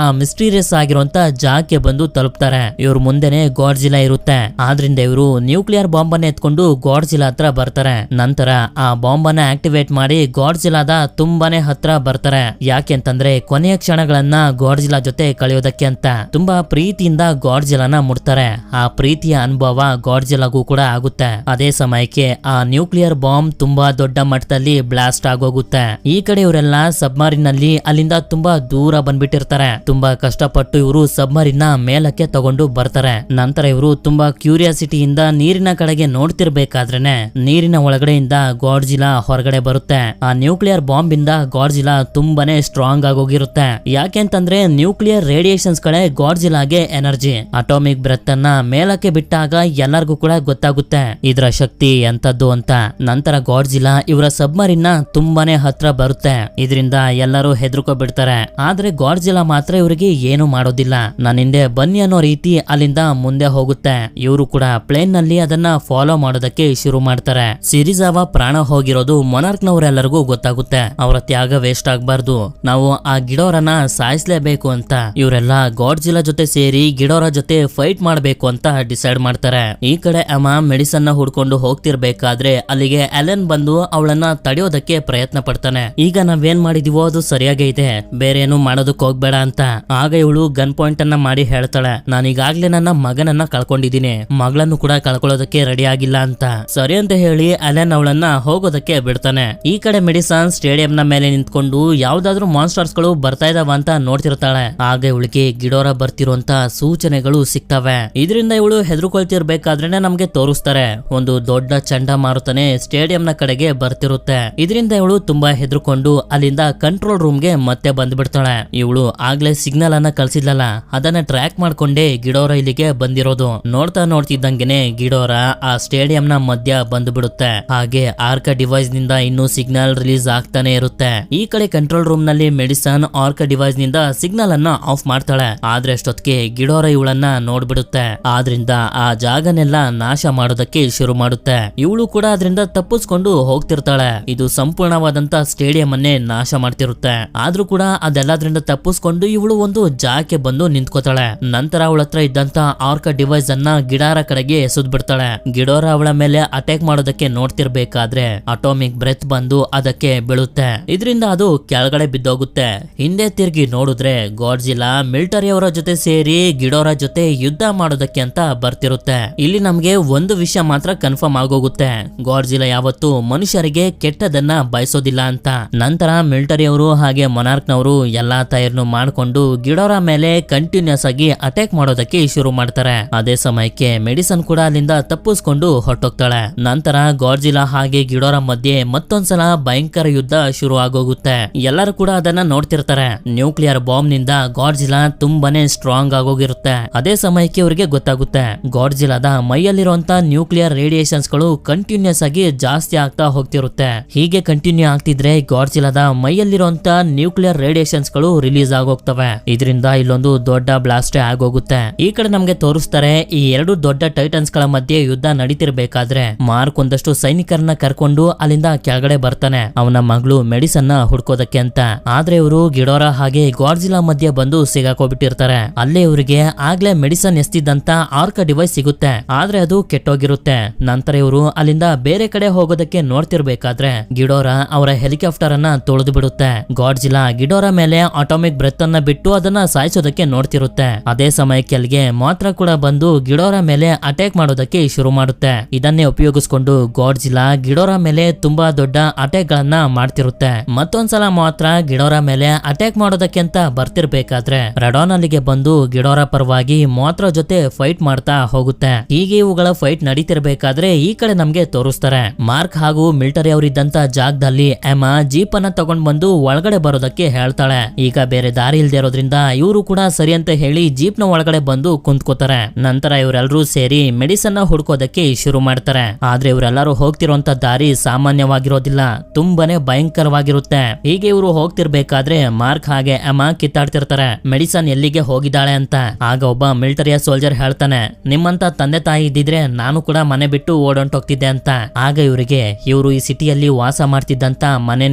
ಆ ಮಿಸ್ಟೀರಿಯಸ್ ಆಗಿರುವಂತ ಜಾಗಕ್ಕೆ ಬಂದು ತಲುಪ್ತಾರೆ. ಇವ್ರ ಮುಂದೆನೆ ಗಾಡ್ಜಿಲಾ ಇರುತ್ತೆ. ಆದ್ರಿಂದ ಇವರು ನ್ಯೂಕ್ಲಿಯರ್ ಬಾಂಬ್ ಅನ್ನ ಎತ್ಕೊಂಡು ಗಾಡ್ಜಿಲಾ ಹತ್ರ ಬರ್ತಾರೆ. ನಂತರ ಆ ಬಾಂಬ್ ಅನ್ನ ಆಕ್ಟಿವೇಟ್ ಮಾಡಿ ಗಾಡ್ಜಿಲಾದ ತುಂಬಾನೇ ಹತ್ರ ಬರ್ತಾರೆ. ಯಾಕೆಂತಂದ್ರೆ ಕೊನೆಯ ಕ್ಷಣಗಳನ್ನ ಗಾಡ್ಜಿಲಾ ಜೊತೆ ಕಳೆಯೋದಕ್ಕೆ ಅಂತ ತುಂಬಾ ಪ್ರೀತಿಯಿಂದ ಗಾಡ್ಜಿಲಾನ ಮುಟ್ತಾರೆ. ಆ ಪ್ರೀತಿಯ ಅನುಭವ ಗಾಡ್ಜಿಲಾಗೂ ಕೂಡ ಆಗುತ್ತೆ. ಅದೇ ಸಮಯಕ್ಕೆ ಆ ನ್ಯೂಕ್ಲಿಯರ್ ಬಾಂಬ್ ತುಂಬಾ ದೊಡ್ಡ ಮಟ್ಟದಲ್ಲಿ ಬ್ಲಾಸ್ಟ್ ಆಗೋಗುತ್ತೆ. ಈ ಕಡೆ ಇವರೆಲ್ಲ ಸಬ್ಮರಿನ್ ನಲ್ಲಿ ಅಲ್ಲಿಂದ ತುಂಬಾ ದೂರ ಬಂದ್ಬಿಟ್ಟಿರ್ತಾರೆ. ತುಂಬಾ ಕಷ್ಟಪಟ್ಟು ಇವರು ಸಬ್ಮರಿನ್ ನ ಮೇಲಕ್ಕೆ ತಗೊಂಡು ಬರ್ತಾರೆ. ನಂತರ ಇವರು ತುಂಬಾ ಕ್ಯೂರಿಯಾಸಿಟಿಯಿಂದ ನೀರಿನ ಕಡೆಗೆ ನೋಡ್ತಿರ್ಬೇಕಾದ್ರೇನೆ ನೀರಿನ ಒಳಗಡೆಯಿಂದ ಗಾಡ್ಜಿಲಾ ಹೊರಗಡೆ ಬರುತ್ತೆ. ಆ ನ್ಯೂಕ್ಲಿಯರ್ ಬಾಂಬ್ ಇಂದ ಗಾಡ್ಜಿಲಾ ತುಂಬಾನೇ ಸ್ಟ್ರಾಂಗ್ ಆಗೋಗಿರುತ್ತೆ. ಯಾಕೆಂತಂದ್ರೆ ನ್ಯೂಕ್ಲಿಯರ್ ರೇಡಿಯೇಷನ್ಸ್ ಗಳೇ ಗಾಡ್ಜಿಲಾಗೆ ಎನರ್ಜಿ. ಅಟಾಮಿಕ್ ಬ್ರೆತ್ ಅನ್ನ ಮೇಲಕ್ಕೆ ಬಿಟ್ಟಾಗ ಎಲ್ಲರಿಗೂ ಕೂಡ ಗೊತ್ತಾಗುತ್ತೆ ಇದರ ಶಕ್ತಿ ಎಂತದ್ದು ಅಂತ. ನಂತರ ಗಾಡ್ಜಿಲಾ ಇವರ ಸಬ್ಮರಿನ್ ನ ತುಂಬಾನೇ ಹತ್ರ ಬರುತ್ತೆ. ಇದರಿಂದ ಎಲ್ಲರೂ ಹೆದರ್ಕೊ ಬಿಡ್ತಾರೆ. ಆದ್ರೆ ಗಾಡ್ಜಿಲಾ ಮಾತ್ರ ಇವರಿಗೆ ಏನು ಮಾಡೋದಿಲ್ಲ. ನನ್ನ ಹಿಂದೆ ಬನ್ನಿ ಅನ್ನೋ ರೀತಿ ಅಲ್ಲಿಂದ ಮುಂದೆ ಹೋಗುತ್ತೆ. ಇವರು ಕೂಡ ಪ್ಲೇನ್ ನಲ್ಲಿ ಅದನ್ನ ಫಾಲೋ ಮಾಡೋದಕ್ಕೆ ಶುರು ಮಾಡ್ತಾರೆ. ಸಿರಿಜಾವಾ ಪ್ರಾಣ ಹೋಗಿರೋದು ಮೊನಾರ್ಕ್ ನವರೆಲ್ಲರಿಗೂ ಗೊತ್ತಾಗುತ್ತೆ. ಅವರ ತ್ಯಾಗ ವೇಸ್ಟ್ ಆಗ್ಬಾರ್ದು, ನಾವು ಆ ಗಿಡೋರನ್ನ ಸಾಯಿಸ್ಲೇಬೇಕು ಅಂತ ಇವರೆಲ್ಲ ಗಾಡ್ಜಿಲಾ ಜೊತೆ ಸೇರಿ ಗಿಡೋರ ಜೊತೆ ಫೈಟ್ ಮಾಡ್ಬೇಕು ಅಂತ ಡಿಸೈಡ್ ಮಾಡ್ತಾರೆ. ಈ ಕಡೆ ಅಮ್ಮ ಮೆಡಿಸನ್ ನ ಹುಡ್ಕೊಂಡು ಹೋಗ್ತಿರ್ಬೇಕಾದ್ರೆ ಅಲ್ಲಿಗೆ ಅಲೆನ್ ಬಂದು ಅವಳನ್ನ ತಡೆಯೋದಕ್ಕೆ ಪ್ರಯತ್ನ ಪಡ್ತಾನೆ. ಈಗ ನಾವೇನ್ ಮಾಡಿದೀವೋ ಅದು ಸರಿಯಾಗೇ ಇದೆ, ಬೇರೆ ಏನು ಮಾಡೋದಕ್ಕೆ ಹೋಗ್ಬೇಡ ಅಂತ. ಆಗ ಇವಳು ಗನ್ ಪಾಯಿಂಟ್ ಅನ್ನ ಮಾಡಿ ಹೇಳ್ತಾಳೆ, ನಾನೀಗಾಗ್ಲೇ ನನ್ನ ಮಗನನ್ನ ಕಳ್ಕೊಂಡಿದ್ದೀನಿ, ಮಗಳನ್ನು ಕೂಡ ಕಳ್ಕೊಳ್ಳೋದಕ್ಕೆ ರೆಡಿ ಆಗಿಲ್ಲ ಅಂತ. ಸರಿ ಅಂತ ಹೇಳಿ ಅಲೆನ್ ಅವಳನ್ನ ಹೋಗೋದಕ್ಕೆ ಬಿಡ್ತಾನೆ. ಈ ಕಡೆ ಮೆಡಿಸನ್ ಸ್ಟೇಡಿಯಂ ನ ಮೇಲೆ ನಿಂತ್ಕೊಂಡು ಯಾವ್ದಾದ್ರು ಮಾನ್ಸ್ಟರ್ಸ್ ಗಳು ಬರ್ತಾ ಇದಾವ ಅಂತ ನೋಡ್ತಿರ್ತಾಳೆ. ಆಗ ಇವಳಿಗೆ ಗಿಡೋರ ಬರ್ತಿರುವಂತ ಸೂಚನೆಗಳು ಸಿಗ್ತವೆ. ಇದರಿಂದ ಇವಳು ಹೆದರ್ಕೊಳ್ತಿರ್ಬೇಕಾದ್ರೇನೆ ನಮ್ಗೆ ತೋರಿಸ್ತಾರೆ ಒಂದು ದೊಡ್ಡ ಚಂಡಮಾರುತನೆ ಸ್ಟೇಡಿಯಂ ನ ಕಡೆಗೆ ಬರ್ತಿರುತ್ತೆ. ಇದರಿಂದ ಇವಳು ತುಂಬಾ ಹೆದರ್ಕೊಂಡು ಅಲ್ಲಿಂದ ಕಂಟ್ರೋಲ್ ರೂಮ್ ಗೆ ಮತ್ತೆ ಬಂದ್ಬಿಡ್ತಾಳೆ. ಇವಳು ಆಗ್ಲೇ ಸಿಗ್ನಲ್ ಅನ್ನ ಕಳ್ಸಿದ್ಲಲ್ಲ ಅದನ್ನ ಟ್ರ್ಯಾಕ್ ಮಾಡ್ಕೊಂಡೇ ಗಿಡೋರ ಇಲ್ಲಿಗೆ ಬಂದಿರೋದು. ನೋಡ್ತಾ ನೋಡ್ತಿದ್ದಂಗೆನೆ ಗಿಡೋರ ಆ ಸ್ಟೇಡಿಯಂ ನ ಮಧ್ಯ ಬಂದ್ಬಿಡುತ್ತೆ. ಹಾಗೆ ಆರ್ಕ ಡಿವೈಸ್ ನಿಂದ ಇನ್ನೂ ಸಿಗ್ನಲ್ ರಿಲೀಸ್ ಆಗ್ತಾನೆ ಇರುತ್ತೆ. ಈ ಕಡೆ ಕಂಟ್ರೋಲ್ ರೂಮ್ ನಲ್ಲಿ ಮೆಡಿಸನ್ ಆರ್ಕ ಡಿವೈಸ್ ನಿಂದ ಸಿಗ್ನಲ್ ಅನ್ನ ಆಫ್ ಮಾಡ್ತಾಳೆ. ಆದ್ರೆ ಅಷ್ಟೊತ್ತಿಗೆ ಗಿಡೋರ ಇವಳನ್ನ ನೋಡ್ಬಿಡುತ್ತೆ. ಆದ್ರಿಂದ ಆ ಜಾಗನೆಲ್ಲ ನಾಶ ಮಾಡೋದಕ್ಕೆ ಶುರು ಮಾಡುತ್ತೆ. ಇವಳು ಕೂಡ ಅದರಿಂದ ತಪ್ಪಿಸ್ಕೊಂಡು ಹೋಗ್ತಿರ್ತಾಳೆ. ಇದು ಸಂಪೂರ್ಣವಾದಂತ ಸ್ಟೇಡಿಯಂ ಅನ್ನೇ ನಾಶ ಮಾಡ್ತಿರುತ್ತೆ. ಆದ್ರೂ ಕೂಡ ಅದೆಲ್ಲದ್ರಿಂದ ತಪ್ಪಿಸ್ಕೊಂಡು ಇವಳು ಒಂದು ಜಾಗಕ್ಕೆ ಬಂದು ನಿಂತ್ಕೋತಾಳೆ. ನಂತರ ಅವಳ ಹತ್ರ ಇದ್ದಂತ ಆರ್ಕ ಡಿವೈಸ್ ಅನ್ನ ಗಿಡಾರ ಕಡೆಗೆ ಎಸೆದ್ ಬಿಡ್ತಾಳೆ. ಗಿಡೋರ ಅವಳ ಮೇಲೆ ಅಟ್ಯಾಕ್ ಮಾಡೋದಕ್ಕೆ ನೋಡ್ತಿರ್ಬೇಕಾದ್ರೆ ಅಟಾಮಿಕ್ ಬ್ರೆತ್ ಬಂದು ಅದಕ್ಕೆ ಬೀಳುತ್ತೆ. ಇದರಿಂದ ಅದು ಕೆಳಗಡೆ ಬಿದ್ದೋಗುತ್ತೆ. ಹಿಂದೆ ತಿರುಗಿ ನೋಡಿದ್ರೆ ಗಾಡ್ಜಿಲಾ ಮಿಲಿಟರಿ ಅವರ ಜೊತೆ ಸೇರಿ ಗಿಡೋರ ಜೊತೆ ಯುದ್ಧ ಮಾಡೋದಕ್ಕೆ ಅಂತ ಬರ್ತಿರುತ್ತೆ. ಇಲ್ಲಿ ನಮ್ಗೆ ಒಂದು ವಿಷಯ ಮಾತ್ರ ಕನ್ಫರ್ಮ್ ಆಗೋಗುತ್ತೆ, ಗಾಡ್ಜಿಲಾ ಯಾವತ್ತು ಮನುಷ್ಯರಿಗೆ ಕೆಟ್ಟದನ್ನ ಬಯಸೋದಿಲ್ಲ ಅಂತ. ನಂತರ ಮಿಲಿಟರಿ ಅವರು ಹಾಗೆ ಮೊನಾರ್ಕ್ ನವರು ಎಲ್ಲಾ ತಯಾರನ್ನು ಮಾಡ್ಕೊಂಡು ಗಿಡೋರ ಮೇಲೆ ಕಂಟಿನ್ಯೂಸ್ ಆಗಿ ಅಟ್ಯಾಕ್ ಮಾಡೋದಕ್ಕೆ ಶುರು ಮಾಡ್ತಾರೆ. ಅದೇ ಸಮಯಕ್ಕೆ ಮೆಡಿಸನ್ ಕೂಡ ಅಲ್ಲಿಂದ ತಪ್ಪಿಸ್ಕೊಂಡು ಹೊರಟೋಗ್ತಾಳೆ. ನಂತರ ಗಾಡ್ಜಿಲಾ ಹಾಗೆ ಗಿಡೋರ ಮಧ್ಯೆ ಮತ್ತೊಂದ್ಸಲ ಭಯಂಕರ ಯುದ್ಧ ಶುರು ಆಗೋಗುತ್ತೆ. ಎಲ್ಲರೂ ಕೂಡ ಅದನ್ನ ನೋಡ್ತಿರ್ತಾರೆ. ನ್ಯೂಕ್ಲಿಯರ್ ಬಾಂಬ್ ನಿಂದ ಗಾಡ್ಜಿಲಾ ತುಂಬಾನೇ ಸ್ಟ್ರಾಂಗ್ ಆಗೋಗಿರುತ್ತೆ. ಅದೇ ಸಮಯಕ್ಕೆ ಅವರಿಗೆ ಗೊತ್ತಾಗುತ್ತೆ ಗಾಡ್ಜಿಲಾದ ಮೈಯಲ್ಲಿರುವಂತ ನ್ಯೂಕ್ಲಿಯರ್ ರೇಡಿಯೇಷನ್ಸ್ ಗಳು ಕಂಟಿನ್ಯೂಸ್ ಆಗಿ ಜಾಸ್ತಿ ಆಗ್ತಾ ಹೋಗ್ತಿರುತ್ತೆ. ಹೀಗೆ ಕಂಟಿನ್ಯೂ ಆಗ್ತಿದ್ರೆ ಗಾಡ್ಜಿಲಾದ ಮೈಯಲ್ಲಿರುವಂತ ನ್ಯೂಕ್ಲಿಯರ್ ರೇಡಿಯೇಷನ್ಸ್ ಗಳು ರಿಲೀಸ್ ಆಗೋಗ್ತವೆ. ಇದರಿಂದ ಇಲ್ಲೊಂದು ದೊಡ್ಡ ಬ್ಲಾಸ್ಟ್ ಆಗೋಗುತ್ತೆ. ಈ ಕಡೆ ನಮ್ಗೆ ತೋರಿಸ್ತಾರೆ ಈ ಎರಡು ದೊಡ್ಡ ಟೈಟನ್ಸ್ ಗಳ ಮಧ್ಯೆ ಯುದ್ಧ ನಡೀತಿರ್ಬೇಕಾದ್ರೆ ಮಾರ್ಕ್ ಒಂದಷ್ಟು ಸೈನಿಕರನ್ನ ಕರ್ಕೊಂಡು ಅಲ್ಲಿಂದ ಕೆಳಗಡೆ ಬರ್ತಾನೆ ಅವನ ಮಗಳು ಮೆಡಿಸನ್ ನ ಹುಡ್ಕೋದಕ್ಕೆ ಅಂತ. ಆದ್ರೆ ಇವರು ಗಿಡೋರ ಹಾಗೆ ಗಾಡ್ಜಿಲಾ ಮಧ್ಯೆ ಬಂದು ಸಿಗಾಕೋಬಿಟ್ಟಿರ್ತಾರೆ. ಅಲ್ಲೇ ಇವರಿಗೆ ಆಗ್ಲೇ ಮೆಡಿಸನ್ ಎಸ್ತಿದ್ದಂತ ಆರ್ಕ ಡಿವೈಸ್ ಸಿಗುತ್ತೆ. ಆದ್ರೆ ಅದು ಕೆಟ್ಟೋಗಿರುತ್ತೆ. ನಂತರ ಇವರು ಅಲ್ಲಿಂದ ಬೇರೆ ಕಡೆ ಹೋಗೋದಕ್ಕೆ ನೋಡ್ತಿರ್ಬೇಕಾದ್ರೆ ಗಿಡೋರ ಅವರ ಹೆಲಿಕಾಪ್ಟರ್ ಅನ್ನ ತೊಳೆದು ಬಿಡುತ್ತೆ. ಗಾಡ್ಜಿಲಾ ಗಿಡೋರ ಮೇಲೆ ಆಟೋಮಿಕ್ ಬ್ರೆತ್ ಅನ್ನ ಬಿಟ್ಟು ಅದನ್ನ ಸಾಯಿಸೋದಕ್ಕೆ ನೋಡ್ತಿರುತ್ತೆ. ಅದೇ ಸಮಯಕ್ಕೆ ಅಲ್ಲಿಗೆ ಮಾತ್ರ ಕೂಡ ಬಂದು ಗಿಡೋರ ಮೇಲೆ ಅಟ್ಯಾಕ್ ಮಾಡೋದಕ್ಕೆ ಶುರು ಮಾಡುತ್ತೆ. ಇದನ್ನೇ ಉಪಯೋಗಿಸ್ಕೊಂಡು ಗಾಡ್ಜಿಲಾ ಗಿಡೋರ ಮೇಲೆ ತುಂಬಾ ದೊಡ್ಡ ಅಟ್ಯಾಕ್ ಗಳನ್ನ ಮಾಡ್ತಿರುತ್ತೆ. ಮತ್ತೊಂದ್ಸಲ ಮಾತ್ರ ಗಿಡೋರ ಮೇಲೆ ಅಟ್ಯಾಕ್ ಮಾಡೋದಕ್ಕೆ ಅಂತ ಬರ್ತಿರ್ಬೇಕಾದ್ರೆ ರಡಾನ್ ಅಲ್ಲಿಗೆ ಬಂದು ಗಿಡೋರ ಪರವಾಗಿ ಮಾತ್ರ ಜೊತೆ ಫೈಟ್ ಮಾಡ್ತಾ ಹೋಗುತ್ತೆ. ಹೀಗೆ ಇವುಗಳ ಫೈಟ್ ನಡೀತಿರ್ಬೇಕಾದ್ರೆ ಈ ಕಡೆ ನಮ್ಗೆ ತೋರಿಸ್ತಾರೆ ಮಾರ್ಕ್ ಹಾಗೂ ಮಿಲಿಟರಿ ಅವರಿದ್ದಂತ ಜಾಗದಲ್ಲಿ ಎಮಾ ಜೀಪ್ ಅನ್ನ ತಗೊಂಡ್ ಬಂದು ಒಳಗಡೆ ಬರೋದಕ್ಕೆ ಹೇಳ್ತಾಳೆ. ಈಗ ಬೇರೆ ದಾರಿ ಇಲ್ದೇ ಇರೋದ್ರಿಂದ ಇವರು ಕೂಡ ಸರಿ ಅಂತ ಹೇಳಿ ಜೀಪ್ ನ ಒಳಗಡೆ ಬಂದು ಕುಂತ್ಕೋತಾರೆ. ನಂತರ ಇವರೆಲ್ಲರೂ ಸೇರಿ ಮೆಡಿಸನ್ ನ ಹುಡ್ಕೋದಕ್ಕೆ ಶುರು ಮಾಡ್ತಾರೆ. ಆದ್ರೆ ಇವರೆಲ್ಲರೂ ಹೋಗ್ತಿರುವಂತ ದಾರಿ ಸಾಮಾನ್ಯವಾಗಿರೋದಿಲ್ಲ, ತುಂಬಾನೇ ಭಯಂಕರವಾಗಿರುತ್ತೆ. ಹೀಗೆ ಇವರು ಹೋಗ್ತಿರ್ಬೇಕಾದ್ರೆ ಮಾರ್ಕ್ ಹಾಗೆ ಎಮಾ ಕಿತ್ತಾಡ್ತಿರ್ತಾರೆ ಮೆಡಿಸನ್ ಎಲ್ಲಿಗೆ ಹೋಗಿದ್ದಾಳೆ ಅಂತ. ಆಗ ಒಬ್ಬ ಮಿಲಿಟರಿಯ ಸೋಲ್ಜರ್ ಹೇಳ್ತಾನೆ, ನಿಮ್ಮಂತ ತಂದೆ ತಾಯಿ ಇದ್ದಿದ್ರೆ ನಾನು ಕೂಡ ಮನೆ ಬಿಟ್ಟು ಓಡೊಂಟೋಗ್ತಿದ್ದೆ ಅಂತ. ಆಗ ಇವರಿಗೆ ಇವರು ಈ ಸಿಟಿಯಲ್ಲಿ ವಾಸ ಮಾಡ್ತಿದ್ದಂತ ಮನೆ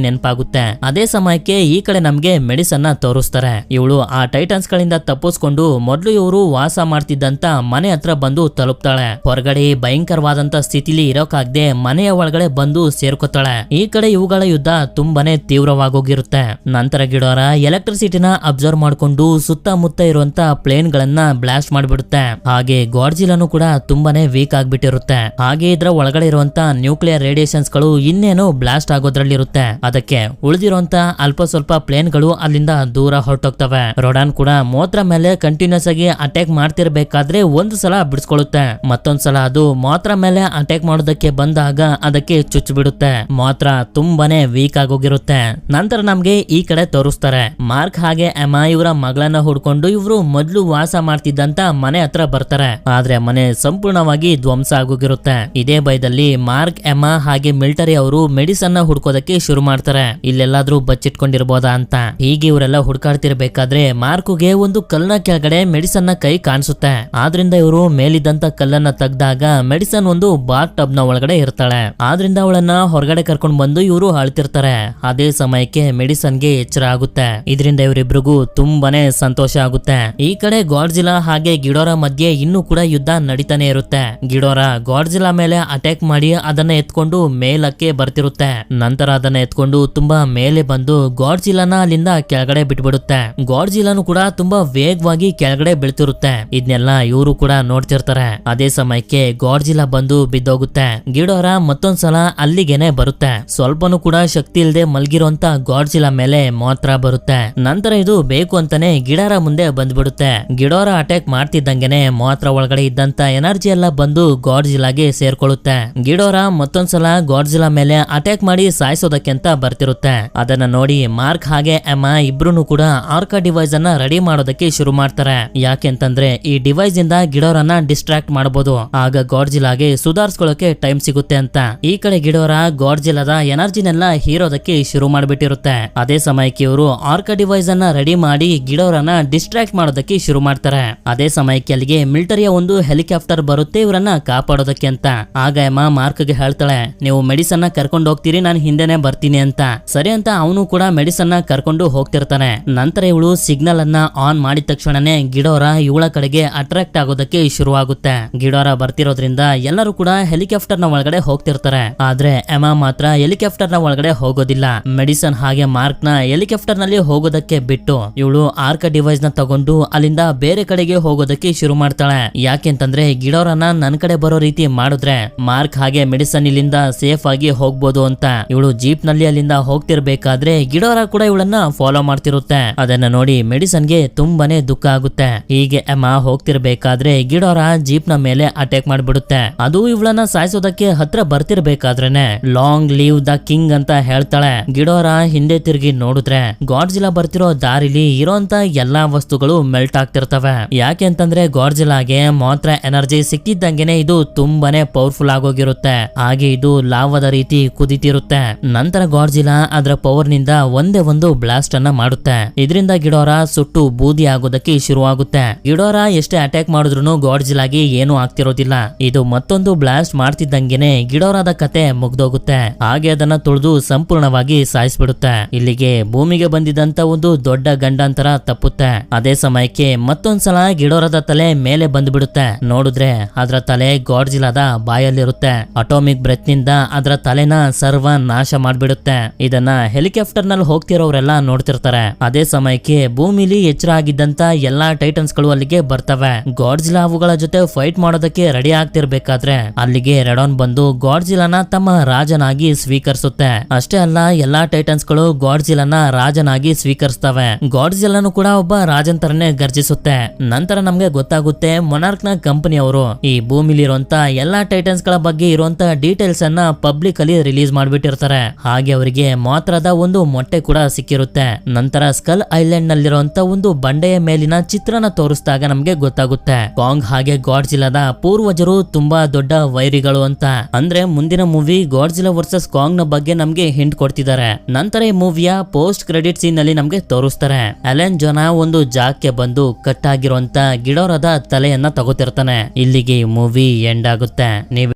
ನೆನಪಾಗುತ್ತೆ. ಅದೇ ಸಮಯಕ್ಕೆ ಈ ಕಡೆ ನಮ್ಗೆ ಮೆಡಿಸನ್ ನ ತೋರಿಸ್ತಾರೆ. ಮಾಡ್ತಾಳೆ. ಇವಳು ಆ ಟೈಟನ್ಸ್ ಗಳಿಂದ ತಪ್ಪಿಸ್ಕೊಂಡು ಮೊದ್ಲು ಇವರು ವಾಸ ಮಾಡ್ತಿದ್ದಂತ ಮನೆ ಹತ್ರ ಬಂದು ತಲುಪ್ತಾಳೆ. ಹೊರಗಡೆ ಭಯಂಕರವಾದಂತ ಸ್ಥಿತಿಲಿ ಇರೋಕಾಗ್ದೆ ಮನೆಯ ಒಳಗಡೆ ಬಂದು ಸೇರ್ಕೊತಾಳೆ. ಈ ಕಡೆ ಇವುಗಳ ಯುದ್ಧ ತುಂಬಾನೇ ತೀವ್ರವಾಗೋಗಿರುತ್ತೆ. ನಂತರ ಗಿಡೋರ ಎಲೆಕ್ಟ್ರಿಸಿಟಿನ ಅಬ್ಸರ್ವ್ ಮಾಡ್ಕೊಂಡು ಸುತ್ತಮುತ್ತ ಇರುವಂತ ಪ್ಲೇನ್ ಗಳನ್ನ ಬ್ಲಾಸ್ಟ್ ಮಾಡ್ಬಿಡುತ್ತೆ. ಹಾಗೆ ಗಾಡ್ಜಿಲಾನು ಕೂಡ ತುಂಬಾನೇ ವೀಕ್ ಆಗ್ಬಿಟ್ಟಿರುತ್ತೆ. ಹಾಗೆ ಇದ್ರ ಒಳಗಡೆ ಇರುವಂತ ನ್ಯೂಕ್ಲಿಯರ್ ರೇಡಿಯೇಷನ್ಸ್ ಗಳು ಇನ್ನೇನು ಬ್ಲಾಸ್ಟ್ ಆಗೋದ್ರಲ್ಲಿರುತ್ತೆ. ಅದಕ್ಕೆ ಉಳಿದಿರುವಂತ ಅಲ್ಪ ಸ್ವಲ್ಪ ಪ್ಲೇನ್ ಗಳು ಅಲ್ಲಿಂದ ದೂರ ಹೊರಟೋಗ್ತವೆ. ರೋಡಾನ್ ಕೂಡ ಮೋತ್ರ ಮೇಲೆ ಕಂಟಿನ್ಯೂಸ್ ಆಗಿ ಅಟ್ಯಾಕ್ ಮಾಡ್ತಿರ್ಬೇಕಾದ್ರೆ ಒಂದು ಸಲ ಬಿಡಿಸ್ಕೊಳ್ಳುತ್ತೆ. ಮತ್ತೊಂದ್ಸಲ ಅದು ಮೋತ್ರ ಮೇಲೆ ಅಟ್ಯಾಕ್ ಮಾಡೋದಕ್ಕೆ ಬಂದಾಗ ಅದಕ್ಕೆ ಚುಚ್ಚು ಬಿಡುತ್ತೆ. ಮೋತ್ರ ತುಂಬಾನೇ ವೀಕ್ ಆಗೋಗಿರುತ್ತೆ. ನಂತರ ನಮ್ಗೆ ಈ ಕಡೆ ತೋರಿಸ್ತಾರೆ. ಮಾರ್ಕ್ ಹಾಗೆ ಎಮಾ ಇವರ ಮಗಳನ್ನ ಹುಡ್ಕೊಂಡು ಇವರು ಮೊದ್ಲು ವಾಸ ಮಾಡ್ತಿದ್ದಂತ ಮನೆ ಹತ್ರ ಬರ್ತಾರೆ. ಆದ್ರೆ ಮನೆ ಸಂಪೂರ್ಣವಾಗಿ ಧ್ವಂಸ ಆಗೋಗಿರುತ್ತೆ. ಇದೇ ಭಯದಲ್ಲಿ ಮಾರ್ಕ್, ಎಮಾ ಹಾಗೆ ಮಿಲಿಟರಿ ಅವರು ಮೆಡಿಸನ್ ನ ಹುಡ್ಕೋದಕ್ಕೆ ಶುರು ಮಾಡ್ತಾರೆ. ಇಲ್ಲೆಲ್ಲಾದ್ರೂ ಬಚ್ಚಿಟ್ಕೊಂಡಿರ್ಬೋದಾ ಅಂತ. ಹೀಗೆ ಇವರೆಲ್ಲ ಹುಡ್ಕಾಡ್ತಿರ್ಬೇಕಾದ್ರೆ ಮಾರ್ಕ್ಗೆ ಒಂದು ಕಲ್ಲನ ಕೆಳಗಡೆ ಮೆಡಿಸನ್ ನ ಕೈ ಕಾಣಿಸುತ್ತೆ. ಆದ್ರಿಂದ ಇವರು ಮೇಲಿದ್ದಂತ ಕಲ್ಲನ್ನ ತೆಗ್ದಾಗ ಮೆಡಿಸನ್ ಒಂದು ಬಾತ್ ಟಬ್ ನ ಒಳಗಡೆ ಇರ್ತಾಳೆ. ಆದ್ರಿಂದ ಅವಳನ್ನ ಹೊರಗಡೆ ಕರ್ಕೊಂಡ್ ಬಂದು ಇವರು ಅಳ್ತಿರ್ತಾರೆ. ಅದೇ ಸಮಯಕ್ಕೆ ಮೆಡಿಸನ್ ಗೆ ಎಚ್ಚರ ಆಗುತ್ತೆ. ಇದರಿಂದ ಇವರಿಬ್ರಿಗೂ ತುಂಬಾನೇ ಸಂತೋಷ ಆಗುತ್ತೆ. ಈ ಕಡೆ ಗಾಡ್ಜಿಲಾ ಹಾಗೆ ಗಿಡೋರ ಮಧ್ಯೆ ಇನ್ನೂ ಕೂಡ ಯುದ್ಧ ನಡೀತಾನೆ ಇರುತ್ತೆ. ಗಿಡೋರ ಗಾಡ್ಜಿಲಾ ಮೇಲೆ ಅಟ್ಯಾಕ್ ಮಾಡಿ ಅದನ್ನ ಎತ್ಕೊಂಡು ಮೇಲಕ್ಕೆ ಬರ್ತಿರುತ್ತೆ. ನಂತರ ಅದನ್ನ ಎತ್ಕೊಂಡು ತುಂಬಾ ಮೇಲೆ ಬಂದು ಗಾಡ್ಜಿಲಾನ ಅಲ್ಲಿಂದ ಕೆಳಗಡೆ ಬಿಟ್ಬಿಡುತ್ತೆ. ಗಾಡ್ಜಿಲಾನು ಕೂಡ ತುಂಬಾ ವೇಗವಾಗಿ ಕೆಳಗಡೆ ಬೀಳ್ತಿರುತ್ತೆ. ಇದನ್ನೆಲ್ಲ ಇವರು ಕೂಡ ನೋಡ್ತಿರ್ತಾರೆ. ಅದೇ ಸಮಯಕ್ಕೆ ಗಾಡ್ಜಿಲಾ ಬಂದು ಬಿದ್ದೋಗುತ್ತೆ. ಗಿಡೋರ ಮತ್ತೊಂದ್ಸಲ ಅಲ್ಲಿಗೆನೆ ಬರುತ್ತೆ. ಸ್ವಲ್ಪನೂ ಕೂಡ ಶಕ್ತಿ ಇಲ್ಲದೆ ಮಲ್ಗಿರುವಂತ ಗಾಡ್ಜಿಲಾ ಮೇಲೆ ಮಾತ್ರ ಬರುತ್ತೆ. ನಂತರ ಇದು ಬೇಕು ಅಂತಾನೆ ಗಿಡೋರ ಮುಂದೆ ಬಂದ್ಬಿಡುತ್ತೆ. ಗಿಡೋರ ಅಟ್ಯಾಕ್ ಮಾಡ್ತಿದ್ದಂಗೆನೆ ಮಾತ್ರ ಒಳಗಡೆ ಇದ್ದಂತ ಎನರ್ಜಿ ಎಲ್ಲ ಬಂದು ಗಾಡ್ಜಿಲಾಗೆ ಸೇರ್ಕೊಳ್ಳುತ್ತೆ. ಗಿಡೋರ ಮತ್ತೊಂದ್ಸಲ ಗಾಡ್ಜಿಲಾ ಮೇಲೆ ಅಟ್ಯಾಕ್ ಮಾಡಿ ಸಾಯಿಸೋದಕ್ಕೆ ಅಂತ ಬರ್ತಿರುತ್ತೆ. ಅದನ್ನ ನೋಡಿ ಮಾರ್ಕ್ ಹಾಗೆ ಎಮಾ ಇಬ್ರು ಕೂಡ ಆರ್ಕಾ ಡಿವೈಸ್ ಅನ್ನ ರೆಡಿ ಮಾಡೋದಕ್ಕೆ ಶುರು ಮಾಡ್ತಾರೆ. ಯಾಕೆಂತಂದ್ರೆ ಈ ಡಿವೈಸ್ ಇಂದ ಗಿಡೋರನ್ನ ಡಿಸ್ಟ್ರಾಕ್ಟ್ ಮಾಡಬಹುದು. ಆಗ ಗಾಡ್ಜಿಲಾಗೆ ಸುಧಾರಿಸ್ಕೊಳ್ಳೋಕೆ ಟೈಮ್ ಸಿಗುತ್ತೆ ಅಂತ. ಈ ಕಡೆ ಗಿಡೋರ ಗಾಡ್ಜಿಲಾದ ಎನರ್ಜಿನೆಲ್ಲ ಹೀರೋದಕ್ಕೆ ಶುರು ಮಾಡ್ಬಿಟ್ಟಿರುತ್ತೆ. ಅದೇ ಸಮಯಕ್ಕೆ ಇವರು ಆರ್ಕಾ ಡಿವೈಸ್ ಅನ್ನ ರೆಡಿ ಮಾಡಿ ಗಿಡೋರನ್ನ ಡಿಸ್ಟ್ರಾಕ್ಟ್ ಮಾಡೋದಕ್ಕೆ ಶುರು ಮಾಡ್ತಾರೆ. ಅದೇ ಸಮಯಕ್ಕೆ ಅಲ್ಲಿಗೆ ಮಿಲಿಟರಿಯ ಒಂದು ಹೆಲಿಕಾಪ್ಟರ್ ಬರುತ್ತೆ ಇವರನ್ನ ಕಾಪಾಡೋದಕ್ಕೆ ಅಂತ. ಆಗ ಎಮಾ ಮಾರ್ಕ್ ಗೆ ಹೇಳ್ತಾಳೆ, ನೀವು ಮೆಡಿಸನ್ ನ ಕರ್ಕೊಂಡು ಹೋಗ್ತೀರಿ, ನಾನು ಹಿಂದೆನೆ ಬರ್ತೀನಿ ಅಂತ. ಸರಿ ಅಂತ ಅವನು ಕೂಡ ಮೆಡಿಸನ್ ನ ಕರ್ಕೊಂಡು ಹೋಗ್ತಿರ್ತಾನೆ. ನಂತರ ಇವಳು ಸಿಗ್ನಲ್ ಅನ್ನ ಆನ್ ಮಾಡಿದ ತಕ್ಷಣನೇ ಗಿಡೋರ ಇವಳ ಕಡೆಗೆ ಅಟ್ರಾಕ್ಟ್ ಆಗೋದಕ್ಕೆ ಶುರುವಾಗುತ್ತೆ. ಗಿಡೋರ ಬರ್ತಿರೋದ್ರಿಂದ ಎಲ್ಲರೂ ಕೂಡ ಹೆಲಿಕಾಪ್ಟರ್ ನ ಒಳಗಡೆ ಹೋಗ್ತಿರ್ತಾರೆ. ಆದ್ರೆ ಎಮಾ ಮಾತ್ರ ಹೆಲಿಕಾಪ್ಟರ್ ನ ಒಳಗಡೆ ಹೋಗೋದಿಲ್ಲ. ಮೆಡಿಸನ್ ಹಾಗೆ ಮಾರ್ಕ್ ನ ಹೆಲಿಕಾಪ್ಟರ್ ನಲ್ಲಿ ಹೋಗೋದಕ್ಕೆ ಬಿಟ್ಟು ಇವಳು ಆರ್ಕಾ ಡಿವೈಸ್ ನ ತಗೊಂಡು ಅಲ್ಲಿಂದ ಬೇರೆ ಕಡೆಗೆ ಹೋಗೋದಕ್ಕೆ ಶುರು ಮಾಡ್ತಾಳೆ. ಯಾಕೆಂತಂದ್ರೆ ಗಿಡೋರನ್ನ ನನ್ ಕಡೆ ಬರೋ ರೀತಿ ಮಾಡಿದ್ರೆ ಮಾರ್ಕ್ ಹಾಗೆ ಮೆಡಿಸನ್ ಇಲ್ಲಿಂದ ಸೇಫ್ ಆಗಿ ಹೋಗ್ಬೋದು ಅಂತ. ಇವಳು ಜೀಪ್ ನಲ್ಲಿ ಅಲ್ಲಿಂದ ಹೋಗ್ತಿರ್ಬೇಕಾದ್ರೆ ಗಿಡೋರ ಕೂಡ ಇವಳನ್ನ ಫಾಲೋ ಮಾಡ್ತಿರುತ್ತೆ. ಅದನ್ನ ನೋಡಿ ಮೆಡಿಸನ್ ಗೆ ತುಂಬಾನೇ ದುಃಖ ಆಗುತ್ತೆ. ಹೀಗೆ ಎಮಾ ಹೋಗ್ತಿರ್ಬೇಕಾದ್ರೆ ಗಿಡೋರ ಜೀಪ್ ನ ಮೇಲೆ ಅಟ್ಯಾಕ್ ಮಾಡ್ಬಿಡುತ್ತೆ. ಅದು ಇವಳನ್ನ ಸಾಯಿಸೋದಕ್ಕೆ ಹತ್ರ ಬರ್ತಿರ್ಬೇಕಾದ್ರೇನೆ ಲಾಂಗ್ ಲೀವ್ ದ ಕಿಂಗ್ ಅಂತ ಹೇಳ್ತಾಳೆ. ಗಿಡೋರ ಹಿಂದೆ ತಿರುಗಿ ನೋಡಿದ್ರೆ ಗಾಡ್ಜಿಲಾ ಬರ್ತಿರೋ ದಾರಿಲಿ ಇರೋಂತ ಎಲ್ಲಾ ವಸ್ತುಗಳು ಮೆಲ್ಟ್ ಆಗ್ತಿರ್ತವೆ. ಯಾಕೆ ಅಂತಂದ್ರೆ ಗಾಡ್ಜಿಲಾಗೆ ಮಾತ್ರ ಎನರ್ಜಿ ಸಿಕ್ಕಿದ್ದಂಗೆನೆ ಇದು ತುಂಬಾನೇ ಪವರ್ಫುಲ್ ಆಗೋಗಿರುತ್ತೆ. ಹಾಗೆ ಇದು ಲಾವದ ರೀತಿ ಕುದಿತಿರುತ್ತೆ. ನಂತರ ಗಾಡ್ಜಿಲಾ ಅದರ ಪವರ್ ನಿಂದ ಒಂದೇ ಒಂದು ಬ್ಲಾಸ್ಟ್ ಅನ್ನ ಮಾಡುತ್ತೆ. ಇದರಿಂದ ಗಿಡೋರ ಸುಟ್ಟು ಬೂದಿ ಆಗೋದಕ್ಕೆ ಶುರುವಾಗುತ್ತೆ. ಗಿಡೋರ ಎಷ್ಟೇ ಅಟ್ಯಾಕ್ ಮಾಡಿದ್ರು ಗಾಡ್ಜಿಲಾಗೆ ಏನು ಆಗ್ತಿರೋದಿಲ್ಲ. ಇದು ಮತ್ತೊಂದು ಬ್ಲಾಸ್ಟ್ ಮಾಡ್ತಿದ್ದಂಗೆನೆ ಗಿಡೋರಾದ ಕತೆ ಮುಗ್ದೋಗುತ್ತೆ. ಹಾಗೆ ಅದನ್ನ ತುಳಿದು ಸಂಪೂರ್ಣವಾಗಿ ಸಾಯಿಸ್ಬಿಡುತ್ತೆ. ಇಲ್ಲಿಗೆ ಭೂಮಿಗೆ ಬಂದಿದ್ದಂತ ಒಂದು ದೊಡ್ಡ ಗಂಡಾಂತರ ತಪ್ಪುತ್ತೆ. ಅದೇ ಸಮಯಕ್ಕೆ ಮತ್ತೊಂದ್ಸಲ ಗಿಡೋರದ ತಲೆ ಮೇಲೆ ಬಂದ್ಬಿಡುತ್ತೆ. ನೋಡಿದ್ರೆ ಅದರ ತಲೆ ಗಾಡ್ಜಿಲಾದ ಬಾಯಲ್ಲಿರುತ್ತೆ. ಅಟೋಮಿಕ್ ಬ್ರೆತ್ ನಿಂದ ಅದರ ತಲೆನ ಸರ್ವ ನಾಶ ಮಾಡ್ಬಿಡುತ್ತೆ. ಇದನ್ನ ಹೆಲಿಕಾಪ್ಟರ್ ನಲ್ಲಿ ಹೋಗ್ತಿರೋರೆಲ್ಲ ನೋಡ್ತಿರ್ತಾರೆ. ಅದೇ ಸಮಯಕ್ಕೆ ಭೂಮಿಲಿ ಎಚ್ಚರ ಆಗಿದ್ದಂತ ಎಲ್ಲಾ ಟೈಟನ್ಸ್ ಗಳು ಅಲ್ಲಿಗೆ ಬರ್ತವೆ. ಗಾಡ್ಜಿಲಾ ಅವುಗಳ ಜೊತೆ ಫೈಟ್ ಮಾಡೋದಕ್ಕೆ ರೆಡಿ ಆಗ್ತಿರ್ಬೇಕಾದ್ರೆ ಅಲ್ಲಿಗೆ ರೆಡಾನ್ ಬಂದು ಗಾಡ್ಜಿಲಾನ ತಮ್ಮ ರಾಜನಾಗಿ ಸ್ವೀಕರಿಸುತ್ತೆ. ಅಷ್ಟೇ ಅಲ್ಲ, ಎಲ್ಲಾ ಟೈಟನ್ಸ್ ಗಳು ಗಾಡ್ಜಿಲಾನ ರಾಜನಾಗಿ ಸ್ವೀಕರಿಸ್ತವೆ. ಗಾಡ್ಜಿಲಾನು ಕೂಡ ಒಬ್ಬ ರಾಜನ್ ತರನೇ ಗರ್ಜಿಸುತ್ತೆ. ನಂತರ ನಮ್ಗೆ ಗೊತ್ತಾಗುತ್ತೆ ಮೊನಾರ್ಕ್ ನ ಕಂಪನಿಯವರು ಈ ಭೂಮಿಲಿ ಇರುವಂತ ಎಲ್ಲಾ ಟೈಟನ್ಸ್ ಗಳ ಬಗ್ಗೆ ಇರುವಂತ ಡೀಟೇಲ್ಸ್ ಅನ್ನ ಪಬ್ಲಿಕ್ ಅಲ್ಲಿ ರಿಲೀಸ್ ಮಾಡ್ಬಿಟ್ಟಿರ್ತಾರೆ. ಹಾಗೆ ಅವರಿಗೆ ಮಾತ್ರದ ಒಂದು ಮೊಟ್ಟೆ ಕೂಡ ಸಿಕ್ಕಿರುತ್ತೆ. ನಂತರ ಸ್ಕಲ್ ಐಲ್ಯಾಂಡ್ ನಲ್ಲಿರುವಂತ ಒಂದು ಬಂಡೆಯ ಮೇಲಿನ ಚಿತ್ರನ ತೋರಿಸಿದಾಗ ನಮ್ಗೆ ಗೊತ್ತಾಗುತ್ತೆ ಕಾಂಗ್ ಹಾಗೆ ಗಾಡ್ಜಿಲಾದ ಪೂರ್ವಜರು ತುಂಬಾ ದೊಡ್ಡ ವೈರಿಗಳು ಅಂತ. ಅಂದ್ರೆ ಮುಂದಿನ ಮೂವಿ ಗಾಡ್ಜಿಲಾ ವರ್ಸಸ್ ಕಾಂಗ್ ನ ಬಗ್ಗೆ ನಮ್ಗೆ ಹಿಂಟ್ ಕೊಡ್ತಿದ್ದಾರೆ. ನಂತರ ಈ ಮೂವಿಯ ಪೋಸ್ಟ್ ಕ್ರೆಡಿಟ್ ಸೀನ್ ನಲ್ಲಿ ನಮ್ಗೆ ತೋರಿಸ್ತಾರೆ ಅಲೆನ್ ಜೋನಾ ಒಂದು ಜಾಗಕ್ಕೆ ಬಂದು ಕಟ್ ಆಗಿರುವಂತ ಗಿಡೋರದ ತಲೆಯನ್ನ ತಗೋತಿರ್ತಾನೆ. ಇಲ್ಲಿಗೆ ಈ ಮೂವಿ ಎಂಡ್ ಆಗುತ್ತೆ. ನೀವು